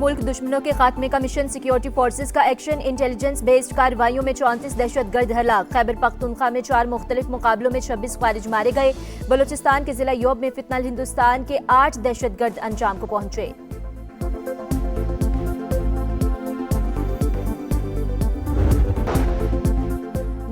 मुल्क दुश्मनों के खात्मे का मिशन, सिक्योरिटी फोर्सेज का एक्शन, इंटेलिजेंस बेस्ड कार्रवाइयों में 34 दहशतगर्द हलाक। खैबर पख्तूनख्वा में 4 मुख्तलिफ मुकाबलों में 26 खारिज मारे गए। बलूचिस्तान के जिला योब में फितनल हिंदुस्तान के 8 दहशतगर्द अंजाम को पहुंचे।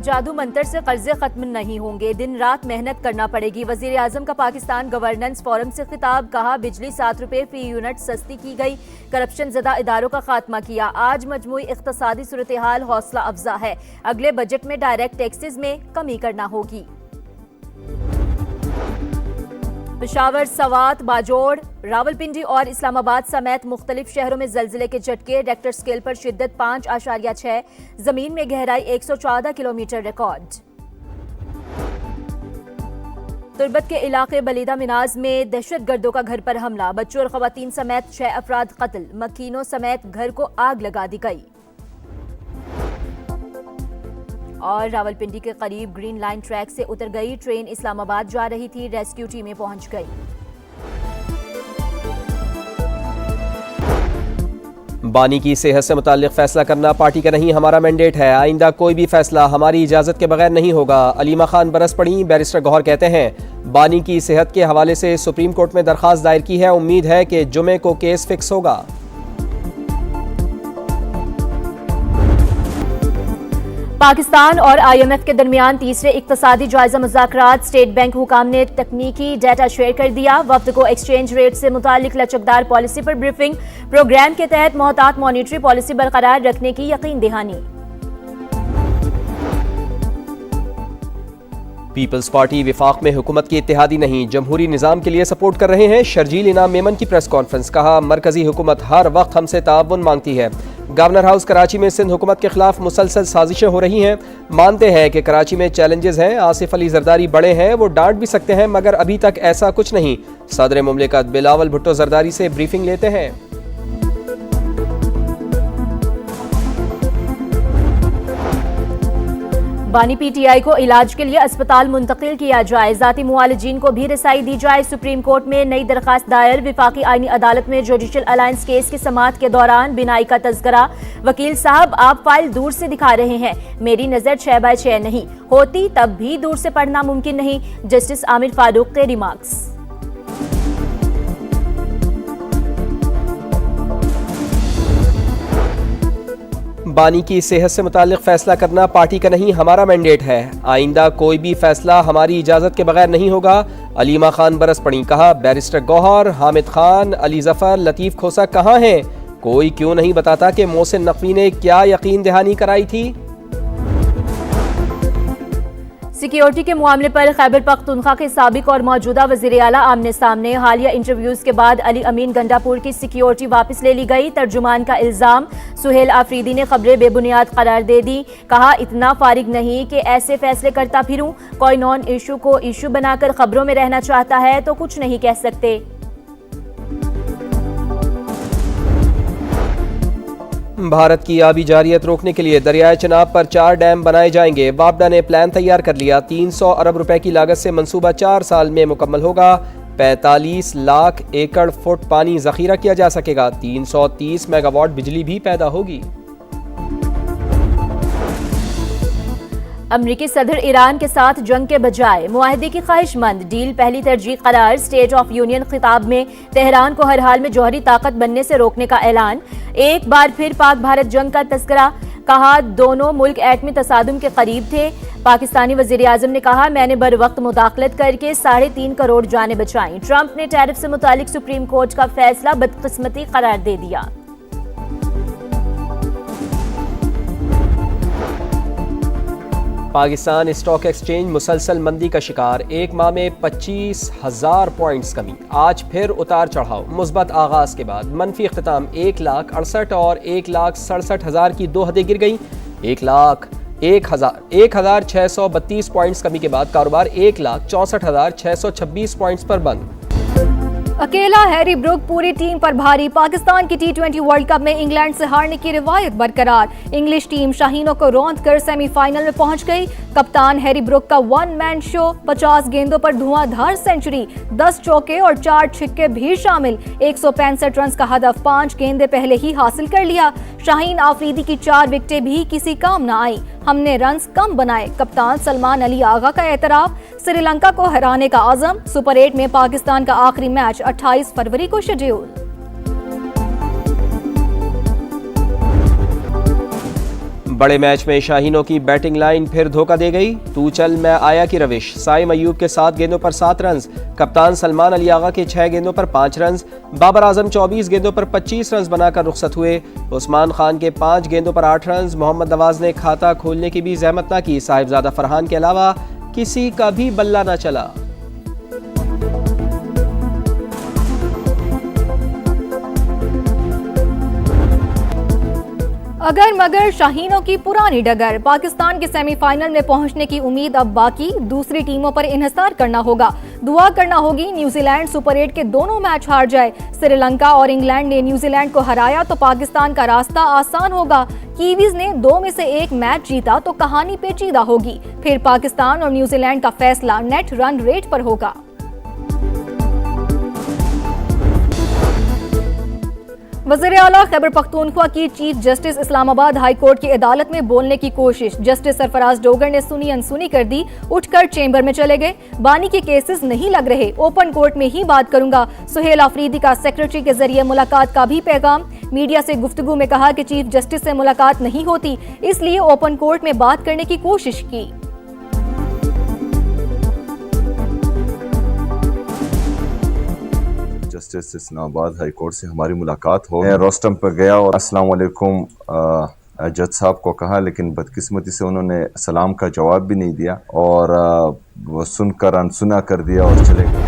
जादू मंतर से कर्जे खत्म नहीं होंगे, दिन रात मेहनत करना पड़ेगी। वजीर आजम का पाकिस्तान गवर्नेंस फोरम से खिताब, कहा बिजली 7 रुपए फी यूनिट सस्ती की गई, करप्शन ज़दा इदारों का खात्मा किया। आज मजमूई इख्तिसादी सूरत हाल हौसला अफजा है, अगले बजट में डायरेक्ट टैक्सेस में कमी करना होगी। पेशावर, सवात, बाजोड़, रावलपिंडी और इस्लामाबाद समेत मुख्तलिफ शहरों में जलजिले के झटके। रेक्टर स्केल पर शिद्दत 5.6, जमीन में गहराई 114 किलोमीटर रिकॉर्ड। तुर्बत के इलाके बलीदा मिनाज में दहशतगर्दों का घर पर हमला, बच्चों और खवातीन समेत 6 अफराद कत्ल। मकीनों समेत घर को आग लगा दी गई। और रावलपिंडी के करीब ग्रीन लाइन ट्रैक से उतर गई ट्रेन, इस्लामाबाद जा रही थी, रेस्क्यू टीमें पहुंच गई। बानी की सेहत से मुताल्लिक फैसला करना पार्टी का नहीं, हमारा मैंडेट है। आइंदा कोई भी फैसला हमारी इजाजत के बगैर नहीं होगा। अलीमा खान बरस पड़ी। बैरिस्टर गौहर कहते हैं, बानी की सेहत के हवाले से सुप्रीम कोर्ट में दरखास्त दायर की है, उम्मीद है कि जुमे को केस फिक्स होगा। पाकिस्तान और IMF के दरमियान तीसरे इक्तसादी जायजा मुज़ाकरात। स्टेट बैंक हुकाम ने तकनीकी डाटा शेयर कर दिया। वक्त को एक्सचेंज रेट से मुतालिक लचकदार पॉलिसी पर ब्रीफिंग। प्रोग्राम के तहत मोहतात मॉनिटरी पॉलिसी बरकरार रखने की यकीन दहानी। पीपल्स पार्टी विफाक में हुकूमत की इत्तेहादी नहीं, जमहूरी निज़ाम के लिए सपोर्ट कर रहे हैं। शर्जील इनाम मेमन की प्रेस कॉन्फ्रेंस, कहा मरकजी हुकूमत हर वक्त हमसे ताउन मांगती है। गवर्नर हाउस कराची में सिंध हुकूमत के खिलाफ मुसलसल साजिशें हो रही हैं। मानते हैं कि कराची में चैलेंजेस हैं। आसिफ अली जरदारी बड़े हैं, वो डांट भी सकते हैं, मगर अभी तक ऐसा कुछ नहीं। सदर मुमलिकत बिलावल भुट्टो जरदारी से ब्रीफिंग लेते हैं। बानी PTI को इलाज के लिए अस्पताल मुंतकिल किया जाए, जाती मुआलिजीन को भी रसाई दी जाए। सुप्रीम कोर्ट में नई दरखास्त दायर। विफाकी आईनी अदालत में जुडिशल अलायंस केस की समाअत के दौरान बिनाई का तज़किरा। वकील साहब, आप फाइल दूर से दिखा रहे हैं, मेरी नजर 6x6 नहीं होती, तब भी दूर से पढ़ना मुमकिन नहीं। जस्टिस आमिर फारूक के रिमार्क्स। बानी की सेहत से मुताल्लिक फैसला करना पार्टी का नहीं, हमारा मैंडेट है। आइंदा कोई भी फैसला हमारी इजाज़त के बगैर नहीं होगा। अलीमा खान बरस पड़ी। कहा बैरिस्टर गौहर, हामिद खान, अली जफर, लतीफ़ खोसा कहाँ हैं? कोई क्यों नहीं बताता कि मोहसिन नकवी ने क्या यकीन दहानी कराई थी? सिक्योरिटी के मामले पर खैबर पख्तूनख्वा के साबिक और मौजूदा वज़ीर आला आमने सामने। हालिया इंटरव्यूज के बाद अली अमीन गंडापुर की सिक्योरिटी वापस ले ली गई। तर्जुमान का इल्जाम, सुहेल आफरीदी ने खबरें बेबुनियाद करार दे दी। कहा इतना फारिग नहीं कि ऐसे फैसले करता फिरूं, कोई नॉन इशू को इशू बनाकर खबरों में रहना चाहता है तो कुछ नहीं कह सकते। भारत की आबी जारियत रोकने के लिए दरियाए चनाब पर 4 डैम बनाए जाएंगे। वापडा ने प्लान तैयार कर लिया। 300 अरब रुपए की लागत से मंसूबा 4 साल में मुकम्मल होगा। 45 लाख एकड़ फुट पानी जखीरा किया जा सकेगा। 330 मेगावाट बिजली भी पैदा होगी। अमरीकी सदर ईरान के साथ जंग के बजाय मुआहदे की ख्वाहिशमंद, डील पहली तरजीह करार। स्टेट ऑफ यूनियन खिताब में तेहरान को हर हाल में जौहरी ताकत बनने से रोकने का ऐलान। एक बार फिर पाक भारत जंग का तस्करा। कहा दोनों मुल्क एटमी तसादुम के करीब थे। पाकिस्तानी वजीर आजम ने कहा मैंने बर वक्त मुदाखलत करके 3.5 करोड़ जानें बचाई। ट्रंप ने टैरिफ से मुतालिक सुप्रीम कोर्ट का फैसला बदकिस्मती करार दे दिया। पाकिस्तान स्टॉक एक्सचेंज मुसलसल मंदी का शिकार। एक माह में 25,000 पॉइंट्स कमी। आज फिर उतार चढ़ाव। मुस्बत आगाज के बाद मनफी इख्तिताम। 1,68,000 और 1,67,000 की 2 हदें गिर गई। 1,632 पॉइंट्स कमी के बाद कारोबार 1,64,626 पॉइंट्स पर बंद। अकेला हैरी ब्रुक पूरी टीम पर भारी। पाकिस्तान की T20 वर्ल्ड कप में इंग्लैंड से हारने की रिवायत बरकरार। इंग्लिश टीम शाहीनों को रौंद कर सेमीफाइनल में पहुंच गई। कप्तान हैरी ब्रुक का वन मैन शो, 50 गेंदों पर धुआंधार सेंचुरी, 10 चौके और 4 छिक्के भी शामिल। 165 रन का हदफ 5 गेंदें पहले ही हासिल कर लिया। शाहीन आफरीदी की 4 विकेटें भी किसी काम न आई। हमने रन्स कम बनाए, कप्तान सलमान अली आगा का एतराफ। श्रीलंका को हराने का आज़म। सुपर 8 में पाकिस्तान का आखिरी मैच 28 फरवरी को शेड्यूल। बड़े मैच में शाहीनों की बैटिंग लाइन फिर धोखा दे गई। तू चल मैं आया की रविश। साइम अयूब के 7 गेंदों पर 7 रन, कप्तान सलमान अली आगा के 6 गेंदों पर 5 रन, बाबर आजम 24 गेंदों पर 25 रन बनाकर रुखसत हुए। उस्मान खान के 5 गेंदों पर 8 रन। मोहम्मद नवाज ने खाता खोलने की भी जहमत न की। साहिबजादा फरहान के अलावा किसी का भी बल्ला न चला। अगर मगर शाहीनों की पुरानी डगर। पाकिस्तान के सेमीफाइनल में पहुंचने की उम्मीद अब बाकी। दूसरी टीमों पर इन्हिसार करना होगा। दुआ करना होगी न्यूजीलैंड सुपर 8 के दोनों मैच हार जाए। श्रीलंका और इंग्लैंड ने न्यूजीलैंड को हराया तो पाकिस्तान का रास्ता आसान होगा। कीवीज ने 2 में से 1 मैच जीता तो कहानी पेचीदा होगी। फिर पाकिस्तान और न्यूजीलैंड का फैसला नेट रन रेट पर होगा। वज़ीर आला खैबर पख्तूनख्वा की chief justice Islamabad high court की अदालत में बोलने की कोशिश। जस्टिस सरफराज डोगर ने सुनी अनसुनी कर दी, उठकर चेंबर में चले गए। बानी के केसेस नहीं लग रहे, ओपन कोर्ट में ही बात करूंगा। सुहेल आफरीदी का सेक्रेटरी के जरिए मुलाकात का भी पैगाम। मीडिया से गुफ्तगू में कहा कि चीफ जस्टिस से मुलाकात नहीं होती, इसलिए ओपन कोर्ट में बात करने की कोशिश की। जस्टिस इस्लामाबाद हाई कोर्ट से हमारी मुलाकात हो। मैं रोस्टम पर गया और अस्सलाम वालेकुम जज साहब को कहा, लेकिन बदकिस्मती से उन्होंने सलाम का जवाब भी नहीं दिया और वो सुनकर अनसुना कर दिया और चले गए।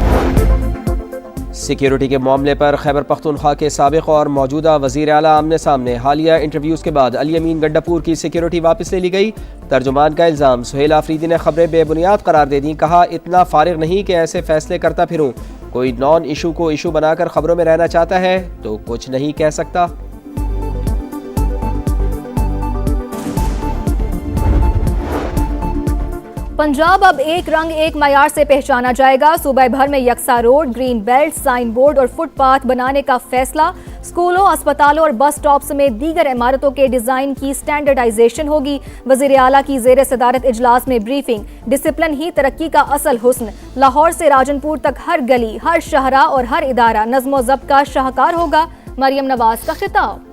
सिक्योरिटी के मामले पर खैबर पख्तूनख्वा के साबिक और मौजूदा वज़ीर आला आमने सामने। हालिया इंटरव्यूज़ के बाद अली अमीन गड्डापुर की सिक्योरिटी वापस ले ली गई। तर्जुमान का इल्ज़ाम, सुहेल आफरीदी ने खबरें बेबुनियाद करार दे दी। कहा इतना फारिग नहीं कि ऐसे फैसले करता फिरूं। कोई नॉन इशू को इशू बनाकर खबरों में रहना चाहता है तो कुछ नहीं कह सकता। पंजाब अब एक रंग एक मयार से पहचाना जाएगा। सूबे भर में यकसा road, green belt, sign board और फुटपाथ बनाने का फैसला। स्कूलों, अस्पतालों और बस स्टॉप समेत दीगर इमारतों के डिजाइन की स्टैंडर्डाइजेशन होगी। वज़ीर आला की ज़ेर सदारत इजलास में ब्रीफिंग। डिसिप्लिन ही तरक्की का असल हुस्न। लाहौर से राजनपुर तक हर गली, हर शहरा और हर इदारा नज़्म व ज़ब्त का शाहकार होगा। मरियम नवाज का खिताब।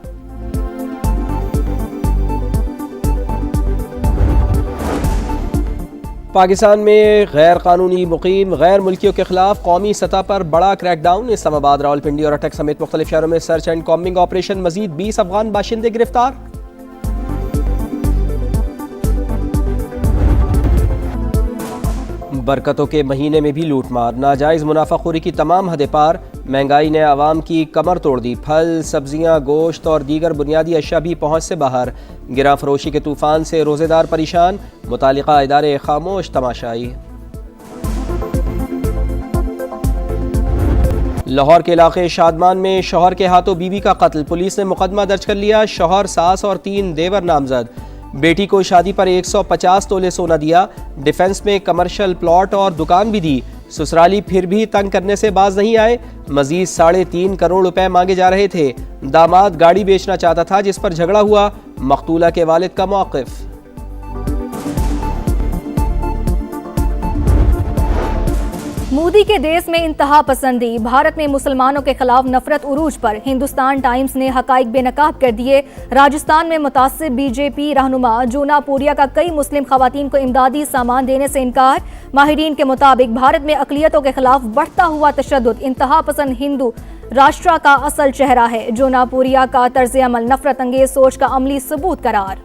पाकिस्तान में गैर कानूनी मुकीम गैर मुल्कियों के खिलाफ कौमी सतह पर बड़ा क्रैकडाउन। इस्लामाबाद, रावलपिंडी और अटक समेत मुख्तलिफ शहरों में सर्च एंड कॉम्बिंग ऑपरेशन। मजीद 20 अफगान बाशिंदे गिरफ्तार। बरकतों के महीने में भी लूटमार, नाजायज मुनाफाखोरी की तमाम हदें पार। महंगाई ने आवाम की कमर तोड़ दी। फल, सब्जियां, गोश्त और दीगर बुनियादी अशिया भी पहुंच से बाहर। गिरा फरोशी के तूफान से रोजेदार परेशान। मुतालिका इदारे खामोश तमाशाई। लाहौर के इलाके शादमान में शौहर के हाथों बीवी का कत्ल। पुलिस ने मुकदमा दर्ज कर लिया। शौहर, सास और 3 देवर नामजद। बेटी को शादी पर 150 तोले सोना दिया। डिफेंस में कमर्शियल प्लॉट और दुकान भी दी। ससुराली फिर भी तंग करने से बाज नहीं आए। मजीद 3.5 करोड़ रुपए मांगे जा रहे थे। दामाद गाड़ी बेचना चाहता था जिस पर झगड़ा हुआ। मकतूला के वालिद का मौक़िफ़। मोदी के देश में इंतहा पसंदी। भारत में मुसलमानों के खिलाफ नफरत उरूज पर। हिंदुस्तान टाइम्स ने हकाइक बेनकाब कर दिए। राजस्थान में मुतासिब बीजेपी रहनुमा जूना पूरिया का कई मुस्लिम खवातीन को इमदादी सामान देने से इनकार। माहिरीन के मुताबिक भारत में अकलियतों के खिलाफ बढ़ता हुआ तशद्दुद इंतहा पसंद हिंदू राष्ट्र का असल चेहरा है। जूना पूरिया का तर्ज अमल नफरत अंगेज सोच का अमली सबूत करार।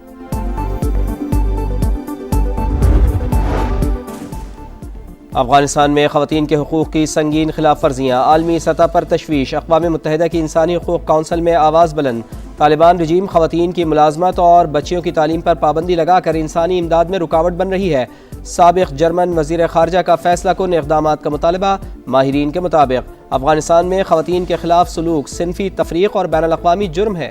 अफगानिस्तान में ख़वातीन के हुकूक़ की संगीन खिलाफ वर्जियाँ। आलमी सतह पर तशवीश। अक़वाम मुत्तहिदा की इंसानी हुकूक़ काउंसिल में आवाज़ बुलंद। तालिबान रजीम ख़वातीन की मुलाजमत और बच्चियों की तालीम पर पाबंदी लगाकर इंसानी इमदाद में रुकावट बन रही है। साबिक़ जर्मन वज़ीर ख़ारजा का फैसला कुन इक़दामात का मुतालबा। माहिरीन के मुताबिक अफगानिस्तान में ख़वातीन के खिलाफ सलूक सिनफी तफरीक और बैनुल अक़वामी जुर्म है।